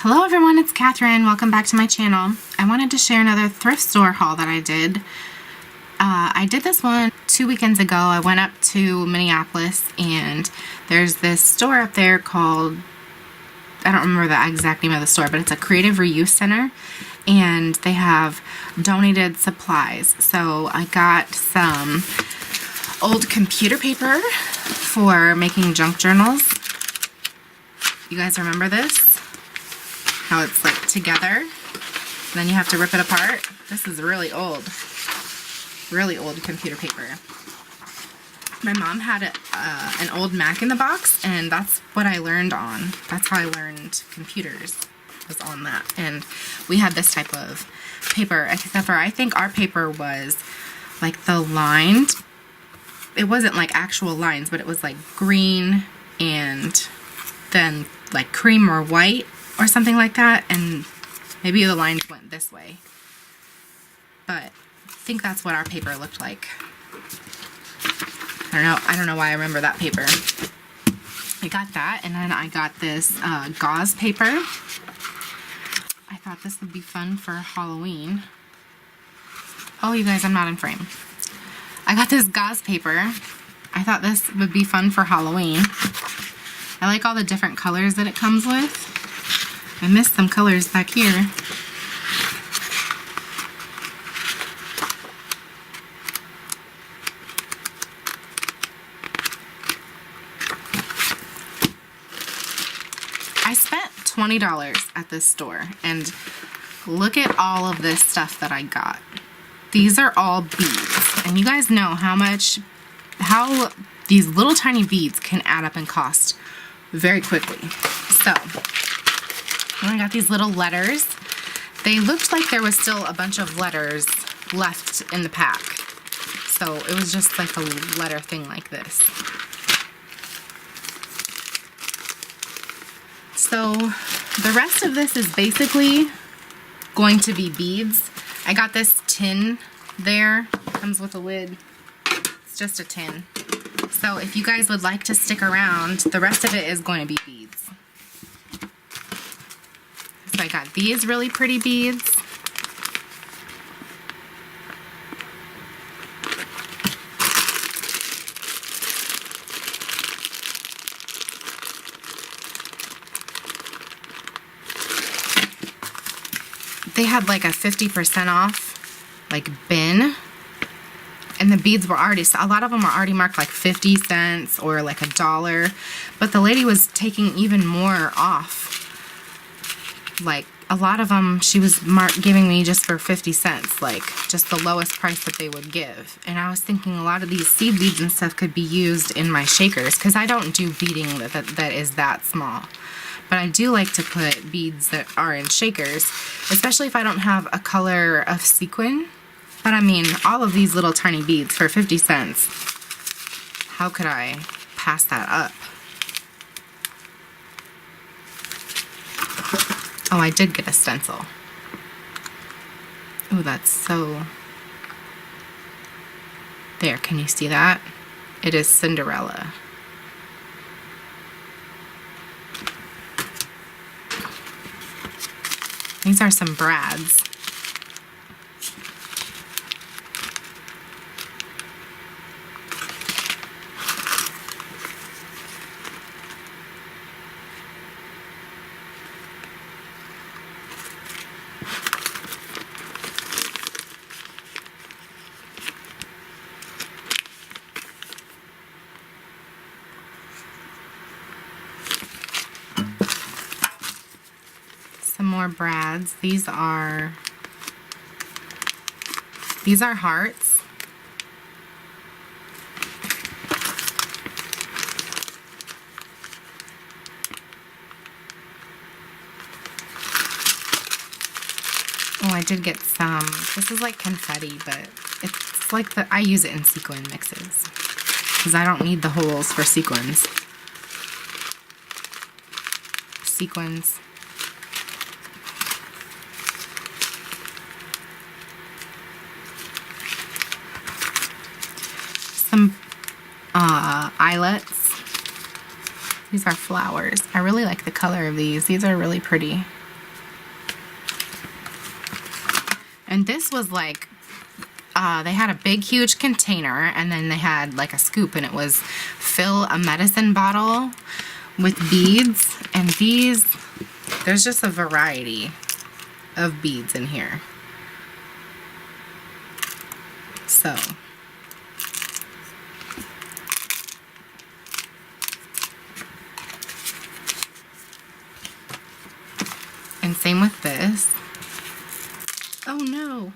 Hello everyone, it's Kathryn. Welcome back to my channel. I wanted to share another thrift store haul that I did. I did this one 2 weekends ago. I went up to Minneapolis and there's this store up there called, I don't remember the exact name of the store, but it's a creative reuse center and they have donated supplies. So I got some old computer paper for making junk journals. You guys remember this? How it's like together, and then you have to rip it apart. This is really old computer paper. My mom had an old Mac in the box, and that's what I learned on. That's how I learned computers, was on that. And we had this type of paper, except for I think our paper was like the lined. It wasn't like actual lines, but it was like green and then like cream or white or something like that, and maybe the lines went this way, but I think that's what our paper looked like. I don't know why I remember that paper. I got that, and then I got this gauze paper. I thought this would be fun for Halloween. Oh, you guys, I'm not in frame. I got this gauze paper. I thought this would be fun for Halloween. I like all the different colors that it comes with. I missed some colors back here. I spent $20 at this store, and look at all of this stuff that I got. These are all beads, and you guys know how these little tiny beads can add up and cost very quickly. So I got these little letters. They looked like there was still a bunch of letters left in the pack. So it was just like a letter thing like this. So the rest of this is basically going to be beads. I got this tin there. Comes with a lid. It's just a tin. So if you guys would like to stick around, the rest of it is going to be beads. So I got these really pretty beads. They had like a 50% off like bin, and the beads were already, a lot of them were already marked like 50 cents or like $1, but the lady was taking even more off. Like a lot of them she was giving me just for 50 cents, like just the lowest price that they would give. And I was thinking a lot of these seed beads and stuff could be used in my shakers, because I don't do beading that is that small. But I do like to put beads that are in shakers, especially if I don't have a color of sequin. But I mean, all of these little tiny beads for 50 cents, how could I pass that up? Oh, I did get a stencil. Oh, that's so... There, can you see that? It is Cinderella. These are some brads. Some more brads. These are hearts. Oh, I did get some. This is like confetti, but it's like I use it in sequin mixes because I don't need the holes for sequins. Sequins. Some eyelets. These are flowers. I really like the color of these. These are really pretty. And this was like, they had a big, huge container, and then they had like a scoop, and it was fill a medicine bottle with beads. And these, there's just a variety of beads in here. So, and same with this. Oh no.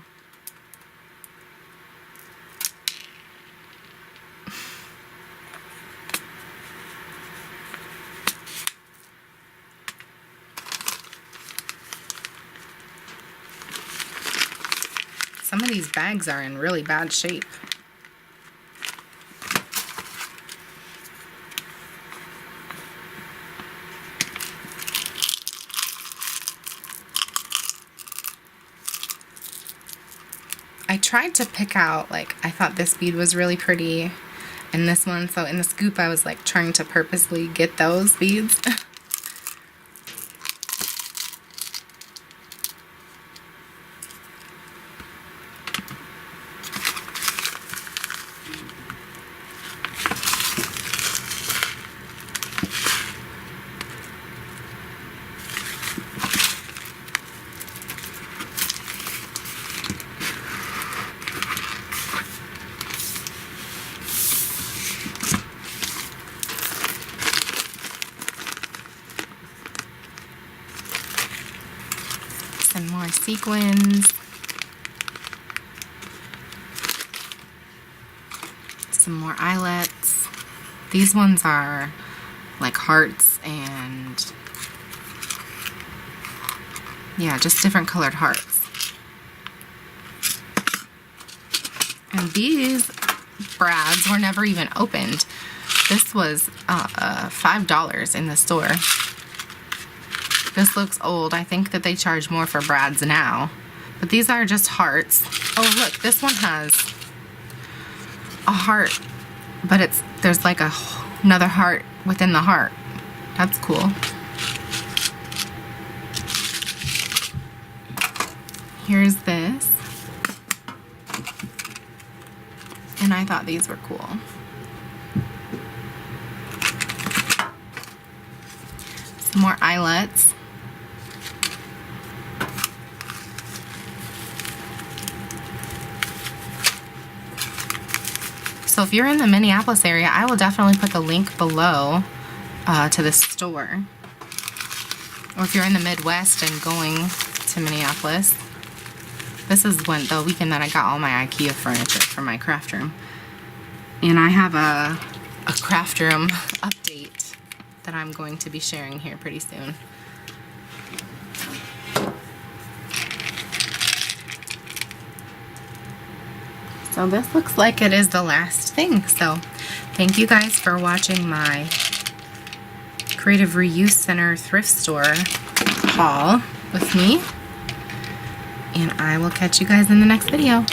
Some of these bags are in really bad shape. I tried to pick out, like, I thought this bead was really pretty, and this one, so in the scoop I was like trying to purposely get those beads. Some more sequins. Some more eyelets. These ones are like hearts and yeah, just different colored hearts. And these brads were never even opened. This was $5 in the store. This looks old. I think that they charge more for brads now. But these are just hearts. Oh look, this one has a heart, but there's like another heart within the heart. That's cool. Here's this. And I thought these were cool. Some more eyelets. So if you're in the Minneapolis area, I will definitely put the link below to the store. Or if you're in the Midwest and going to Minneapolis, this is the weekend that I got all my IKEA furniture for my craft room. And I have a craft room update that I'm going to be sharing here pretty soon. So this looks like it is the last thing. So thank you guys for watching my Creative Reuse Center thrift store haul with me. And I will catch you guys in the next video.